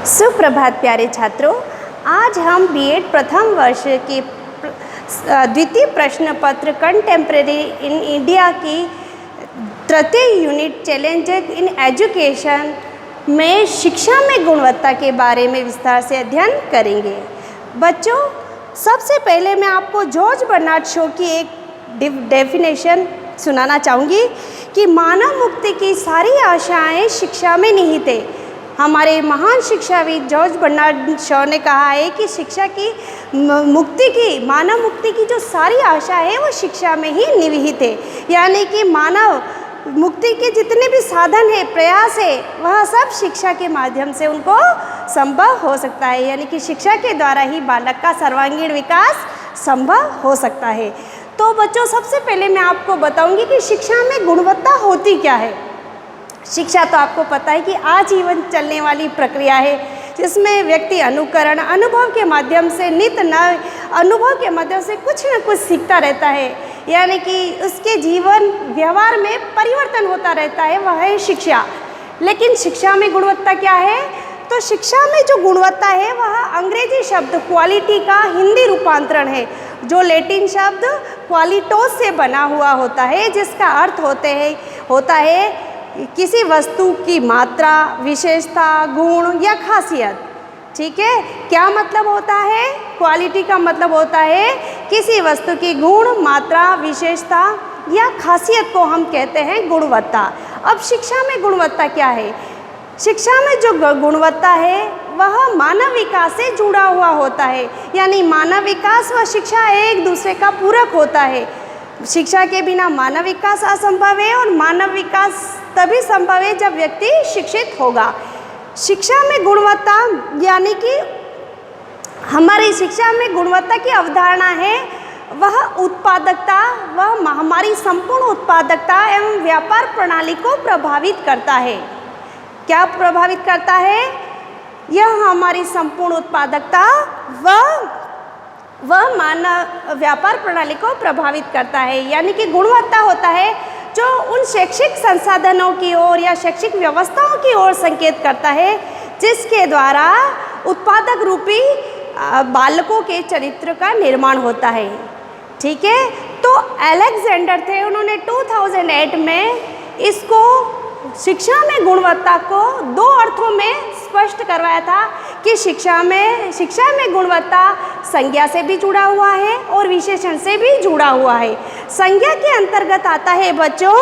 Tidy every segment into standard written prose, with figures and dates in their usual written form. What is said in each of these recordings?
सुप्रभात प्यारे छात्रों, आज हम बीएड प्रथम वर्ष के द्वितीय प्रश्न पत्र कंटेम्प्रेरी इन इंडिया की तृतीय यूनिट चैलेंजेस इन एजुकेशन में शिक्षा में गुणवत्ता के बारे में विस्तार से अध्ययन करेंगे। बच्चों, सबसे पहले मैं आपको जॉर्ज बर्नार्ड शो की एक डेफिनेशन सुनाना चाहूँगी कि मानव मुक्ति की सारी आशाएं शिक्षा में निहित है। हमारे महान शिक्षाविद जॉर्ज बर्नार्ड शॉ ने कहा है कि शिक्षा की मानव मुक्ति की जो सारी आशा है वो शिक्षा में ही निहित है। यानी कि मानव मुक्ति के जितने भी साधन है, प्रयास है, वह सब शिक्षा के माध्यम से उनको संभव हो सकता है। यानी कि शिक्षा के द्वारा ही बालक का सर्वांगीण विकास संभव हो सकता है। तो बच्चों, सबसे पहले मैं आपको बताऊंगी कि शिक्षा में गुणवत्ता होती क्या है। शिक्षा तो आपको पता है कि आजीवन चलने वाली प्रक्रिया है, जिसमें व्यक्ति अनुकरण, अनुभव के माध्यम से नित्य नए अनुभव के माध्यम से कुछ न कुछ सीखता रहता है। यानी कि उसके जीवन व्यवहार में परिवर्तन होता रहता है, वह है शिक्षा। लेकिन शिक्षा में गुणवत्ता क्या है? तो शिक्षा में जो गुणवत्ता है वह अंग्रेजी शब्द क्वालिटी का हिंदी रूपांतरण है, जो लैटिन शब्द क्वालिटोस से बना हुआ होता है, जिसका अर्थ होता है किसी वस्तु की मात्रा, विशेषता, गुण या खासियत। ठीक है, क्या मतलब होता है? क्वालिटी का मतलब होता है किसी वस्तु की गुण, मात्रा, विशेषता या खासियत को हम कहते हैं गुणवत्ता। अब शिक्षा में गुणवत्ता क्या है? शिक्षा में जो गुणवत्ता है वह मानव विकास से जुड़ा हुआ होता है। यानी मानव विकास व शिक्षा एक दूसरे का पूरक होता है। शिक्षा के बिना मानव विकास असंभव है और मानव विकास तभी संभव है जब व्यक्ति शिक्षित होगा। शिक्षा में गुणवत्ता यानी कि हमारी शिक्षा में गुणवत्ता की अवधारणा है वह उत्पादकता, वह हमारी संपूर्ण उत्पादकता एवं व्यापार प्रणाली को प्रभावित करता है। क्या प्रभावित करता है? यह हमारी संपूर्ण उत्पादकता वह मानव व्यापार प्रणाली को प्रभावित करता है। यानी कि गुणवत्ता होता है जो उन शैक्षिक संसाधनों की ओर या शैक्षिक व्यवस्थाओं की ओर संकेत करता है जिसके द्वारा उत्पादक रूपी बालकों के चरित्र का निर्माण होता है। ठीक है, तो अलेक्जेंडर थे, उन्होंने 2008 में इसको शिक्षा में गुणवत्ता को दो अर्थों में स्पष्ट करवाया था कि शिक्षा में गुणवत्ता संज्ञा से भी जुड़ा हुआ है और विशेषण से भी जुड़ा हुआ है। संज्ञा के अंतर्गत आता है बच्चों,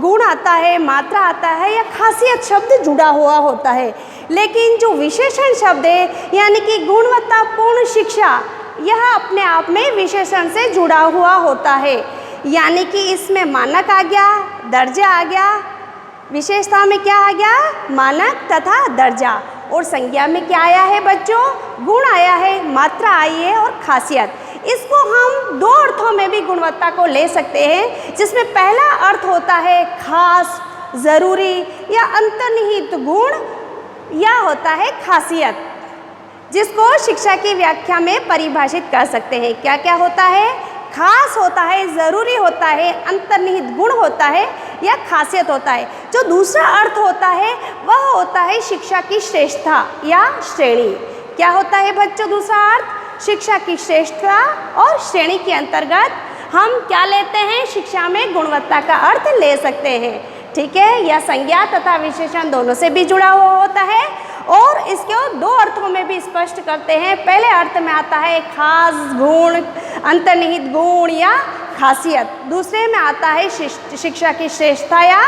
गुण आता है, मात्रा आता है या खासियत शब्द जुड़ा हुआ होता है। लेकिन जो विशेषण शब्द है यानी कि गुणवत्तापूर्ण शिक्षा, यह अपने आप में विशेषण से जुड़ा हुआ होता है। यानी कि इसमें मानक आ गया, दर्जा आ गया, विशेषता में क्या आ गया? मानक तथा दर्जा। और संज्ञा में क्या आया है बच्चों? गुण आया है, मात्रा आई है और खासियत। इसको हम दो अर्थों में भी गुणवत्ता को ले सकते हैं, जिसमें पहला अर्थ होता है खास, जरूरी या अंतर्निहित गुण या होता है खासियत, जिसको शिक्षा की व्याख्या में परिभाषित कर सकते हैं। क्या क्या होता है? खास होता है, ज़रूरी होता है, अंतर्निहित गुण होता है या खासियत होता है। जो दूसरा अर्थ होता है वह होता है शिक्षा की श्रेष्ठता या श्रेणी। क्या होता है बच्चों दूसरा अर्थ? शिक्षा की श्रेष्ठता और श्रेणी के अंतर्गत हम क्या लेते हैं? शिक्षा में गुणवत्ता का अर्थ ले सकते हैं। ठीक है, यह संज्ञा तथा विशेषण दोनों से भी जुड़ा हुआ होता है और इसको दो अर्थों में भी स्पष्ट करते हैं। पहले अर्थ में आता है खास गुण, अंतर्निहित गुण या खासियत। दूसरे में आता है शिक्षा की श्रेष्ठता या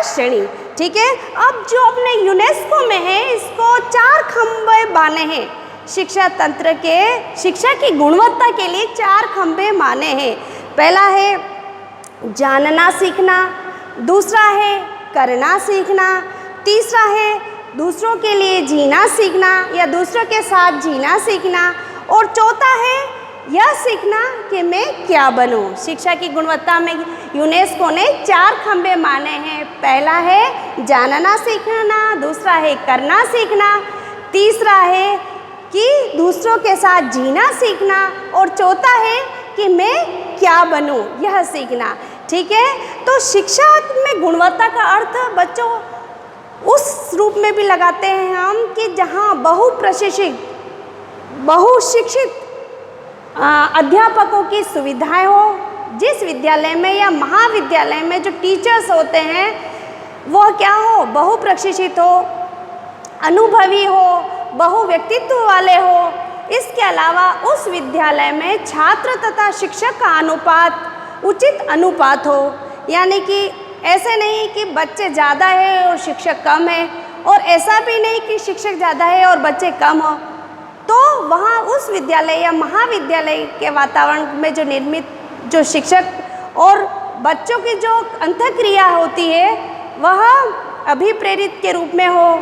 श्रेणी। ठीक है, अब जो अपने यूनेस्को में है, इसको 4 खंभे माने हैं। शिक्षा तंत्र के शिक्षा की गुणवत्ता के लिए 4 खंभे माने हैं। पहला है जानना सीखना, दूसरा है करना सीखना, तीसरा है दूसरों के लिए जीना सीखना या दूसरों के साथ जीना सीखना, और चौथा है यह सीखना कि मैं क्या बनूं। शिक्षा की गुणवत्ता में यूनेस्को ने 4 खंभे माने हैं। पहला है जानना सीखना, दूसरा है करना सीखना, तीसरा है कि दूसरों के साथ जीना सीखना, और चौथा है कि मैं क्या बनूं, यह सीखना। ठीक है, तो शिक्षा में गुणवत्ता का अर्थ बच्चों उस रूप में भी लगाते हैं हम कि जहाँ बहुशिक्षित अध्यापकों की सुविधाएं हो। जिस विद्यालय में या महाविद्यालय में जो टीचर्स होते हैं वह क्या हो, बहुप्रशिक्षित हो, अनुभवी हो, बहुव्यक्तित्व वाले हो। इसके अलावा उस विद्यालय में छात्र तथा शिक्षक का अनुपात उचित अनुपात हो, यानी कि ऐसे नहीं कि बच्चे ज़्यादा है और शिक्षक कम है, और ऐसा भी नहीं कि शिक्षक ज़्यादा है और बच्चे कम हो। तो वहाँ उस विद्यालय या महाविद्यालय के वातावरण में जो निर्मित जो शिक्षक और बच्चों की जो अंतःक्रिया होती है वह अभिप्रेरित के रूप में हो।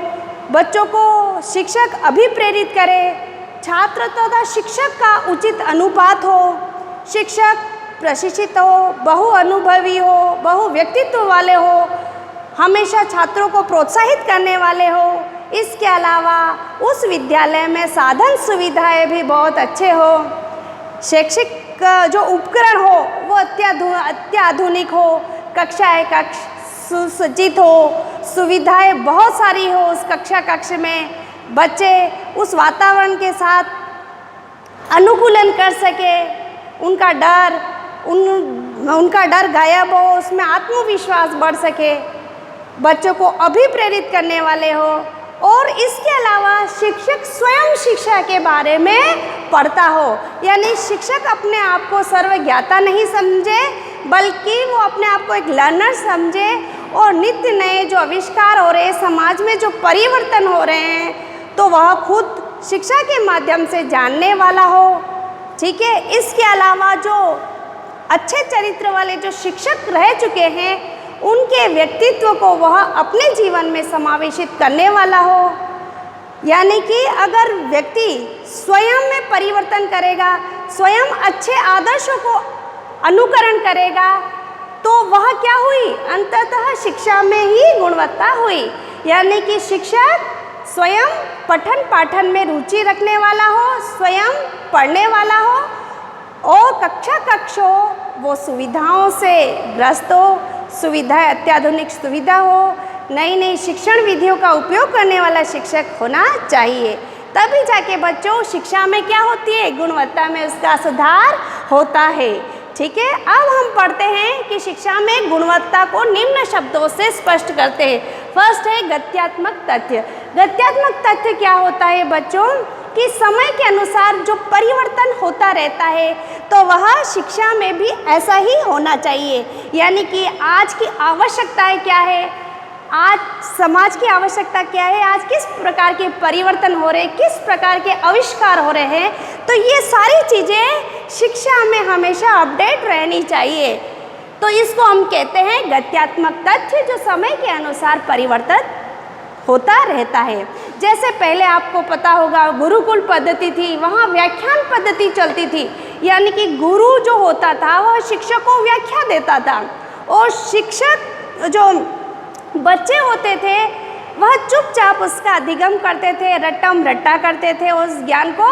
बच्चों को शिक्षक अभिप्रेरित करे, छात्र तथा शिक्षक का उचित अनुपात हो, शिक्षक प्रशिक्षित हो, बहुअनुभवी हो, बहुव्यक्तित्व वाले हो, हमेशा छात्रों को प्रोत्साहित करने वाले हो। इसके अलावा उस विद्यालय में साधन सुविधाएं भी बहुत अच्छे हो, शैक्षिक जो उपकरण हो वो अत्याधुनिक हो, कक्षाएं कक्ष सुसज्जित हो, सुविधाएं बहुत सारी हो उस कक्ष में, बच्चे उस वातावरण के साथ अनुकूलन कर सके, उनका डर गायब हो, उसमें आत्मविश्वास बढ़ सके, बच्चों को अभिप्रेरित करने वाले हो। और इसके अलावा शिक्षक स्वयं शिक्षा के बारे में पढ़ता हो, यानी शिक्षक अपने आप को सर्वज्ञाता नहीं समझे बल्कि वो अपने आप को एक लर्नर समझे, और नित्य नए जो आविष्कार हो रहे हैं, समाज में जो परिवर्तन हो रहे हैं, तो वह खुद शिक्षा के माध्यम से जानने वाला हो। ठीक है। इसके अलावा जो अच्छे चरित्र वाले जो शिक्षक रह चुके हैं उनके व्यक्तित्व को वह अपने जीवन में समावेशित करने वाला हो, यानी कि अगर व्यक्ति स्वयं में परिवर्तन करेगा, स्वयं अच्छे आदर्शों को अनुकरण करेगा, तो वह क्या हुई, अंततः शिक्षा में ही गुणवत्ता हुई। यानी कि शिक्षक स्वयं पठन पाठन में रुचि रखने वाला हो, स्वयं पढ़ने वाला हो, और कक्ष हो वो सुविधाओं से ग्रस्त हो, सुविधाएं अत्याधुनिक सुविधा हो, नई नई शिक्षण विधियों का उपयोग करने वाला शिक्षक होना चाहिए। तभी जाके बच्चों शिक्षा में क्या होती है, गुणवत्ता में उसका सुधार होता है। ठीक है। अब हम पढ़ते हैं कि शिक्षा में गुणवत्ता को निम्न शब्दों से स्पष्ट करते हैं। फर्स्ट है गत्यात्मक तथ्य। गत्यात्मक तथ्य क्या होता है बच्चों, कि समय के अनुसार जो परिवर्तन होता रहता है तो वह शिक्षा में भी ऐसा ही होना चाहिए। यानी कि आज की आवश्यकताएं क्या है, आज समाज की आवश्यकता क्या है, आज किस प्रकार के परिवर्तन हो रहे हैं, किस प्रकार के आविष्कार हो रहे हैं, तो ये सारी चीज़ें शिक्षा में हमेशा अपडेट रहनी चाहिए। तो इसको हम कहते हैं गत्यात्मक तथ्य, जो समय के अनुसार परिवर्तन होता रहता है। जैसे पहले आपको पता होगा गुरुकुल पद्धति थी, वहाँ व्याख्यान पद्धति चलती थी, यानी कि गुरु जो होता था वह शिक्षक को व्याख्या देता था, और शिक्षक जो बच्चे होते थे वह चुपचाप उसका अधिगम करते थे, रट्टम रट्टा करते थे, उस ज्ञान को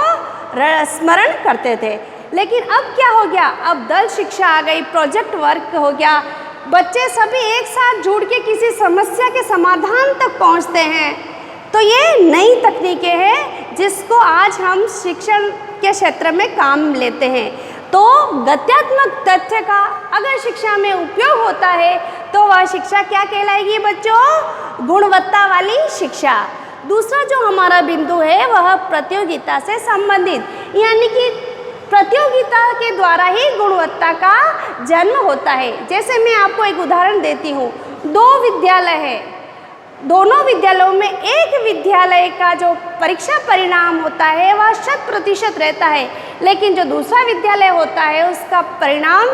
स्मरण करते थे। लेकिन अब क्या हो गया, अब दल शिक्षा आ गई, प्रोजेक्ट वर्क हो गया, बच्चे सभी एक साथ जुड़ के किसी समस्या के समाधान तक पहुंचते हैं। तो ये नई तकनीकें हैं जिसको आज हम शिक्षण के क्षेत्र में काम लेते हैं। तो गत्यात्मक तथ्य का अगर शिक्षा में उपयोग होता है तो वह शिक्षा क्या कहलाएगी बच्चों, गुणवत्ता वाली शिक्षा। दूसरा जो हमारा बिंदु है वह प्रतियोगिता से संबंधित, यानी कि प्रतियोगिता के द्वारा ही गुणवत्ता का जन्म होता है। जैसे मैं आपको एक उदाहरण देती हूँ, दो विद्यालय है, दोनों विद्यालयों में एक विद्यालय का जो परीक्षा परिणाम होता है वह 100% रहता है, लेकिन जो दूसरा विद्यालय होता है उसका परिणाम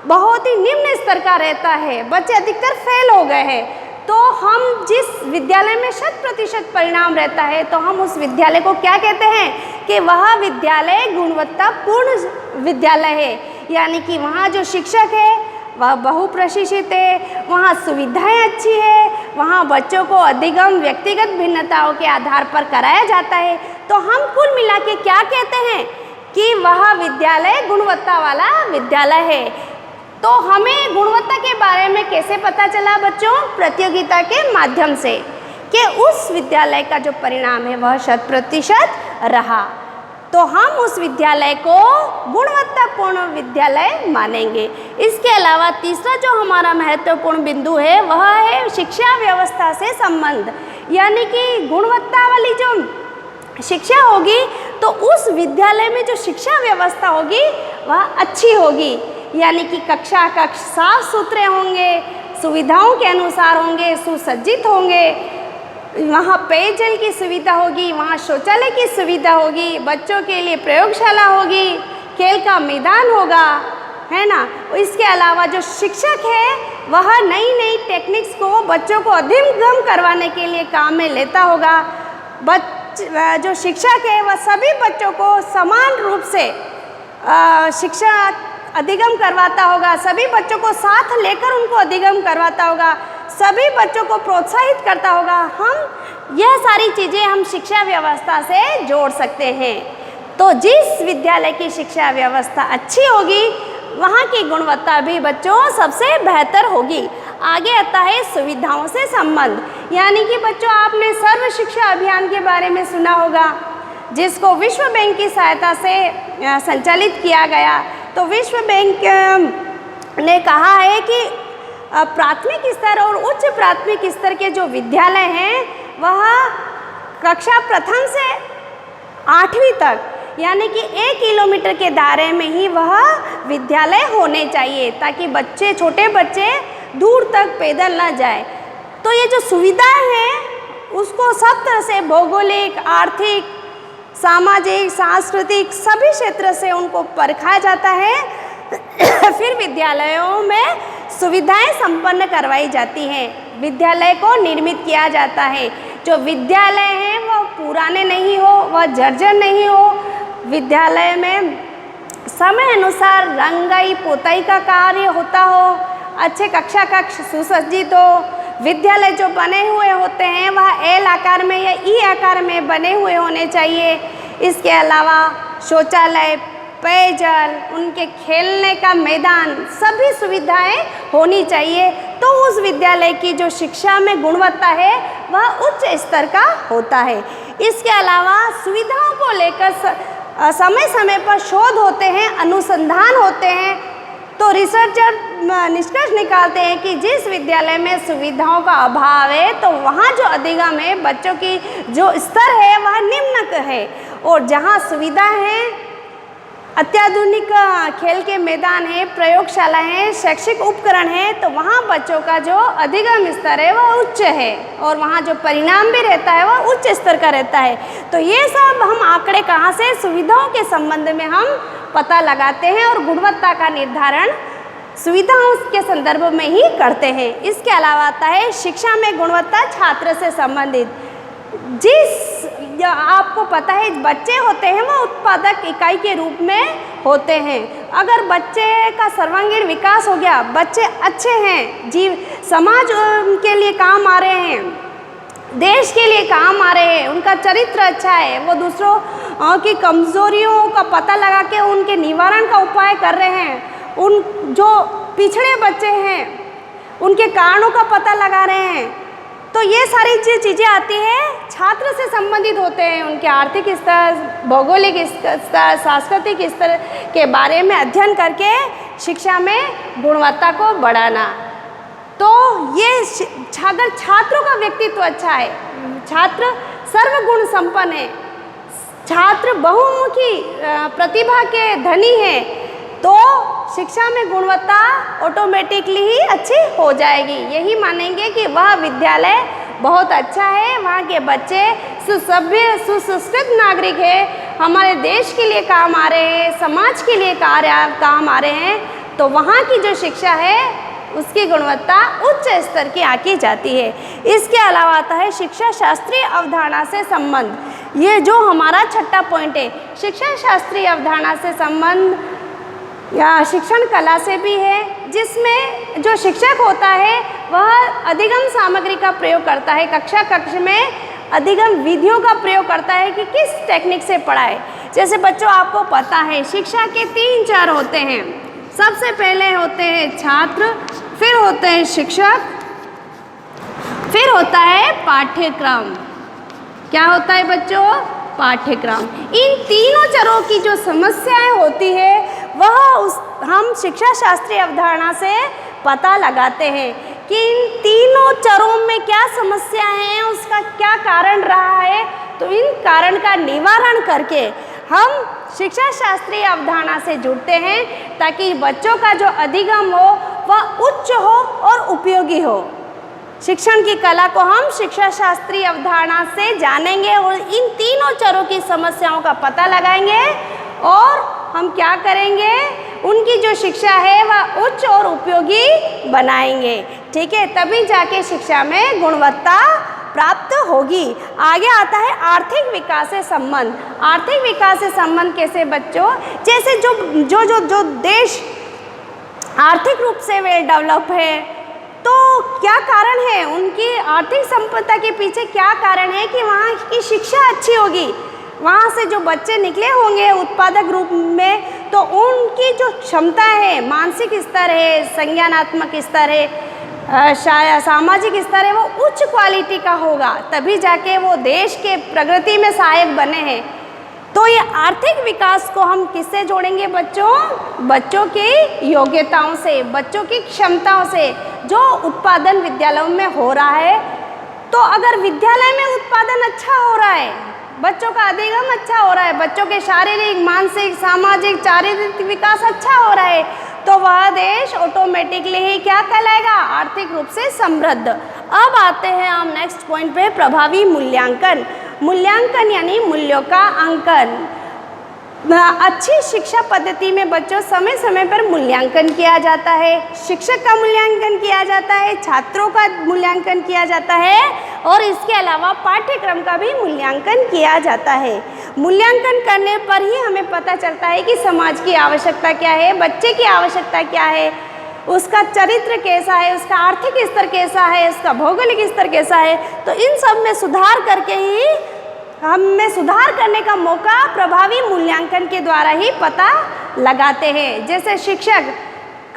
बहुत ही निम्न स्तर का रहता है, बच्चे अधिकतर फेल हो गए हैं। तो हम जिस विद्यालय में 100% परिणाम रहता है तो हम उस विद्यालय को क्या कहते हैं कि वह विद्यालय गुणवत्तापूर्ण विद्यालय है, यानी कि वहाँ जो शिक्षक है वह बहुप्रशिक्षित है, वहाँ सुविधाएं अच्छी है, वहाँ बच्चों को अधिगम व्यक्तिगत भिन्नताओं के आधार पर कराया जाता है। तो हम कुल मिला के क्या कहते हैं कि वह विद्यालय गुणवत्ता वाला विद्यालय है। तो हमें गुणवत्ता के बारे में कैसे पता चला बच्चों, प्रतियोगिता के माध्यम से, कि उस विद्यालय का जो परिणाम है वह 100% रहा, तो हम उस विद्यालय को गुणवत्तापूर्ण विद्यालय मानेंगे। इसके अलावा तीसरा जो हमारा महत्वपूर्ण बिंदु है वह है शिक्षा व्यवस्था से संबंध, यानी कि गुणवत्ता वाली जो शिक्षा होगी तो उस विद्यालय में जो शिक्षा व्यवस्था होगी वह अच्छी होगी, यानी कि कक्षा कक्ष साफ सुथरे होंगे, सुविधाओं के अनुसार होंगे, सुसज्जित होंगे, वहाँ पेयजल की सुविधा होगी, वहाँ शौचालय की सुविधा होगी, बच्चों के लिए प्रयोगशाला होगी, खेल का मैदान होगा, है ना। इसके अलावा जो शिक्षक है वह नई नई टेक्निक्स को बच्चों को अधिगम करवाने के लिए काम में लेता होगा। जो शिक्षक है वह सभी बच्चों को समान रूप से शिक्षा अधिगम करवाता होगा, सभी बच्चों को साथ लेकर उनको अधिगम करवाता होगा, सभी बच्चों को प्रोत्साहित करता होगा। हम यह सारी चीज़ें हम शिक्षा व्यवस्था से जोड़ सकते हैं। तो जिस विद्यालय की शिक्षा व्यवस्था अच्छी होगी वहाँ की गुणवत्ता भी बच्चों सबसे बेहतर होगी। आगे आता है सुविधाओं से संबंध, यानी कि बच्चों आपने सर्व शिक्षा अभियान के बारे में सुना होगा, जिसको विश्व बैंक की सहायता से संचालित किया गया। तो विश्व बैंक ने कहा है कि प्राथमिक स्तर और उच्च प्राथमिक स्तर के जो विद्यालय हैं वह कक्षा प्रथम से 8वीं तक, यानी कि 1 किलोमीटर के दायरे में ही वह विद्यालय होने चाहिए, ताकि बच्चे, छोटे बच्चे दूर तक पैदल ना जाए। तो ये जो सुविधाएं हैं उसको सब तरह से भौगोलिक, आर्थिक, सामाजिक, सांस्कृतिक सभी क्षेत्र से उनको परखा जाता है फिर विद्यालयों में सुविधाएं संपन्न करवाई जाती हैं, विद्यालय को निर्मित किया जाता है। जो विद्यालय हैं वह पुराने नहीं हो, वह जर्जर नहीं हो, विद्यालय में समय अनुसार रंगाई पोताई का कार्य होता हो, अच्छे कक्षा कक्ष सुसज्जित हो, विद्यालय जो बने हुए होते हैं वह एल आकार में या ई आकार में बने हुए होने चाहिए। इसके अलावा शौचालय, पेयजल, उनके खेलने का मैदान, सभी सुविधाएं होनी चाहिए। तो उस विद्यालय की जो शिक्षा में गुणवत्ता है वह उच्च स्तर का होता है। इसके अलावा सुविधाओं को लेकर समय समय पर शोध होते हैं, अनुसंधान होते हैं। तो रिसर्चर निष्कर्ष निकालते हैं कि जिस विद्यालय में सुविधाओं का अभाव है तो वहाँ जो अधिगम है, बच्चों की जो स्तर है वह निम्न है, और जहाँ सुविधा है, अत्याधुनिक खेल के मैदान है, प्रयोगशाला है, शैक्षिक उपकरण है, तो वहाँ बच्चों का जो अधिगम स्तर है वह उच्च है, और वहाँ जो परिणाम भी रहता है वह उच्च स्तर का रहता है। तो ये सब हम आंकड़े कहाँ से, सुविधाओं के संबंध में हम पता लगाते हैं और गुणवत्ता का निर्धारण सुविधाओं के संदर्भ में ही करते हैं। इसके अलावा आता है शिक्षा में गुणवत्ता छात्र से संबंधित। आपको पता है बच्चे होते हैं वह उत्पादक इकाई के रूप में होते हैं। अगर बच्चे का सर्वांगीण विकास हो गया, बच्चे अच्छे हैं, समाज के लिए काम आ रहे हैं, देश के लिए काम आ रहे हैं, उनका चरित्र अच्छा है, वो दूसरों की कमजोरियों का पता लगा के उनके निवारण का उपाय कर रहे हैं, उन जो पिछड़े बच्चे हैं उनके कारणों का पता लगा रहे हैं, तो ये सारी चीज़ें आती हैं छात्र से संबंधित होते हैं। उनके आर्थिक स्तर, भौगोलिक स्तर, सांस्कृतिक स्तर के बारे में अध्ययन करके शिक्षा में गुणवत्ता को बढ़ाना। तो ये अगर छात्रों का व्यक्तित्व अच्छा है, छात्र सर्वगुण संपन्न है, छात्र बहुमुखी प्रतिभा के धनी है, तो शिक्षा में गुणवत्ता ऑटोमेटिकली ही अच्छी हो जाएगी। यही मानेंगे कि वह विद्यालय बहुत अच्छा है, वहाँ के बच्चे सुसभ्य सुशिक्षित नागरिक है, हमारे देश के लिए काम आ रहे हैं, समाज के लिए काम आ रहे हैं, तो वहाँ की जो शिक्षा है उसकी गुणवत्ता उच्च स्तर की आंकी जाती है। इसके अलावा आता है शिक्षा शास्त्रीय अवधारणा से संबंध। ये जो हमारा छठा पॉइंट है, शिक्षा शास्त्रीय अवधारणा से संबंध या शिक्षण कला से भी है, जिसमें जो शिक्षक होता है वह अधिगम सामग्री का प्रयोग करता है, कक्षा कक्ष में अधिगम विधियों का प्रयोग करता है कि किस टेक्निक से पढ़ाए। जैसे बच्चों आपको पता है शिक्षा के 3-4 होते हैं। सबसे पहले होते हैं छात्र, फिर होते हैं शिक्षक, फिर होता है पाठ्यक्रम। क्या होता है बच्चों? पाठ्यक्रम। इन तीनों चरों की जो समस्याएं होती है वह हम शिक्षा शास्त्रीय अवधारणा से पता लगाते हैं कि इन तीनों चरों में क्या समस्या है, उसका क्या कारण रहा है। तो इन कारण का निवारण करके हम शिक्षा शास्त्रीय अवधारणा से जुड़ते हैं ताकि बच्चों का जो अधिगम हो वह उच्च हो और उपयोगी हो। शिक्षण की कला को हम शिक्षा शास्त्रीय अवधारणा से जानेंगे और इन तीनों चरों की समस्याओं का पता लगाएंगे और हम क्या करेंगे, उनकी जो शिक्षा है वह उच्च और उपयोगी बनाएंगे। ठीक है, तभी जाके शिक्षा में गुणवत्ता प्राप्त होगी। आगे आता है आर्थिक विकास से संबंध। आर्थिक विकास से संबंध कैसे बच्चों? जैसे जो देश आर्थिक रूप से वेल डेवलप है तो क्या कारण है, उनकी आर्थिक संपदा के पीछे क्या कारण है कि वहाँ की शिक्षा अच्छी होगी, वहाँ से जो बच्चे निकले होंगे उत्पादक रूप में तो उनकी जो क्षमता है, मानसिक स्तर है, संज्ञानात्मक स्तर है, सामाजिक स्तर है, वो उच्च क्वालिटी का होगा, तभी जाके वो देश के प्रगति में सहायक बने हैं। तो ये आर्थिक विकास को हम किससे जोड़ेंगे बच्चों? बच्चों की योग्यताओं से, बच्चों की क्षमताओं से, जो उत्पादन विद्यालयों में हो रहा है। तो अगर विद्यालय में उत्पादन अच्छा हो रहा है, बच्चों का अधिगम अच्छा हो रहा है, बच्चों के शारीरिक, मानसिक, सामाजिक, चारित्रिक विकास अच्छा हो रहा है, तो वह देश ऑटोमेटिकली ही क्या कहलाएगा? आर्थिक रूप से समृद्ध। अब आते हैं हम नेक्स्ट पॉइंट पे, प्रभावी मूल्यांकन। मूल्यांकन यानी मूल्यों का अंकन। अच्छी शिक्षा पद्धति में बच्चों समय समय पर मूल्यांकन किया जाता है, शिक्षक का मूल्यांकन किया जाता है, छात्रों का मूल्यांकन किया जाता है और इसके अलावा पाठ्यक्रम का भी मूल्यांकन किया जाता है। मूल्यांकन करने पर ही हमें पता चलता है कि समाज की आवश्यकता क्या है, बच्चे की आवश्यकता क्या है, उसका चरित्र कैसा है, उसका आर्थिक स्तर कैसा है, उसका भौगोलिक स्तर कैसा है। तो इन सब में सुधार करके ही हमें सुधार करने का मौका प्रभावी मूल्यांकन के द्वारा ही पता लगाते हैं। जैसे शिक्षक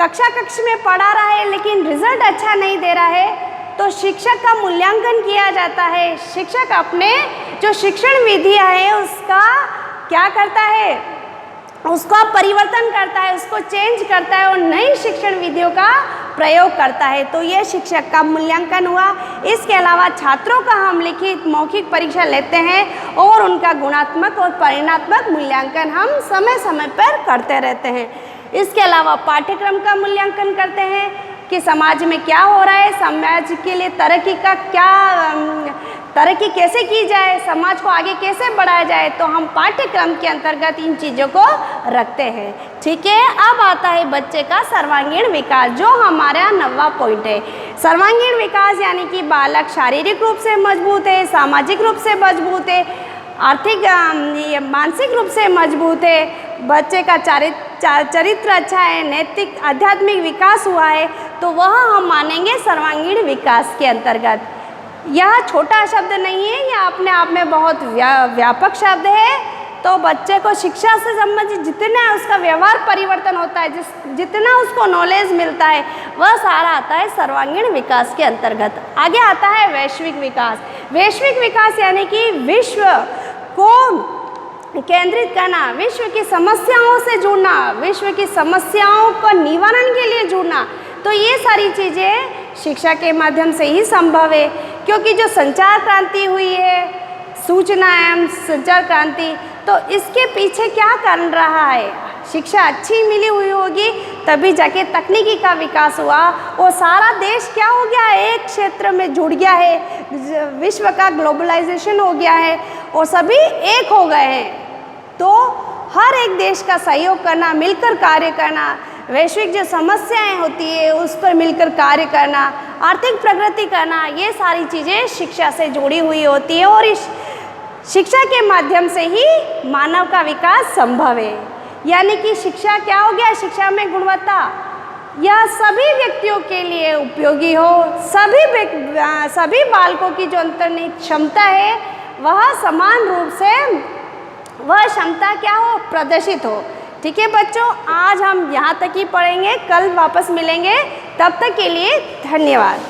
कक्ष में पढ़ा रहा है लेकिन रिजल्ट अच्छा नहीं दे रहा है तो शिक्षक का मूल्यांकन किया जाता है। शिक्षक अपने जो शिक्षण विधियाँ है उसका क्या करता है, उसका परिवर्तन करता है, उसको चेंज करता है और नई शिक्षण विधियों का प्रयोग करता है। तो ये शिक्षक का मूल्यांकन हुआ। इसके अलावा छात्रों का हम लिखित मौखिक परीक्षा लेते हैं और उनका गुणात्मक और परिणात्मक मूल्यांकन हम समय समय पर करते रहते हैं। इसके अलावा पाठ्यक्रम का मूल्यांकन करते हैं कि समाज में क्या हो रहा है, समाज के लिए तरक्की कैसे की जाए, समाज को आगे कैसे बढ़ाया जाए, तो हम पाठ्यक्रम के अंतर्गत इन चीज़ों को रखते हैं। ठीक है, अब आता है बच्चे का सर्वांगीण विकास, जो हमारा 9वां पॉइंट है। सर्वांगीण विकास यानी कि बालक शारीरिक रूप से मजबूत है, सामाजिक रूप से मजबूत है, आर्थिक मानसिक रूप से मजबूत है, बच्चे का चरित्र अच्छा है, नैतिक आध्यात्मिक विकास हुआ है, तो वह हम मानेंगे सर्वांगीण विकास के अंतर्गत। यह छोटा शब्द नहीं है, यह अपने आप में बहुत व्यापक शब्द है। तो बच्चे को शिक्षा से संबंधित जितना है उसका व्यवहार परिवर्तन होता है, जितना उसको नॉलेज मिलता है वह सारा आता है सर्वांगीण विकास के अंतर्गत। आगे आता है वैश्विक विकास। वैश्विक विकास यानी कि विश्व को केंद्रित करना, विश्व की समस्याओं से जुड़ना, विश्व की समस्याओं का निवारण के लिए जुड़ना। तो ये सारी चीज़ें शिक्षा के माध्यम से ही संभव है, क्योंकि जो संचार क्रांति हुई है, सूचना एवं संचार क्रांति, तो इसके पीछे क्या कारण रहा है? शिक्षा अच्छी मिली हुई होगी तभी जाके तकनीकी का विकास हुआ और सारा देश क्या हो गया, एक क्षेत्र में जुड़ गया है, विश्व का ग्लोबलाइजेशन हो गया है और सभी एक हो गए हैं। तो हर एक देश का सहयोग करना, मिलकर कार्य करना, वैश्विक जो समस्याएं होती है उस पर मिलकर कार्य करना, आर्थिक प्रगति करना, ये सारी चीज़ें शिक्षा से जुड़ी हुई होती है और इस शिक्षा के माध्यम से ही मानव का विकास संभव है। यानी कि शिक्षा क्या हो गया, शिक्षा में गुणवत्ता, यह सभी व्यक्तियों के लिए उपयोगी हो, सभी बालकों की जो अंतर्निहित क्षमता है वह समान रूप से वह क्षमता क्या हो, प्रदर्शित हो। ठीक है बच्चों, आज हम यहाँ तक ही पढ़ेंगे, कल वापस मिलेंगे, तब तक के लिए धन्यवाद।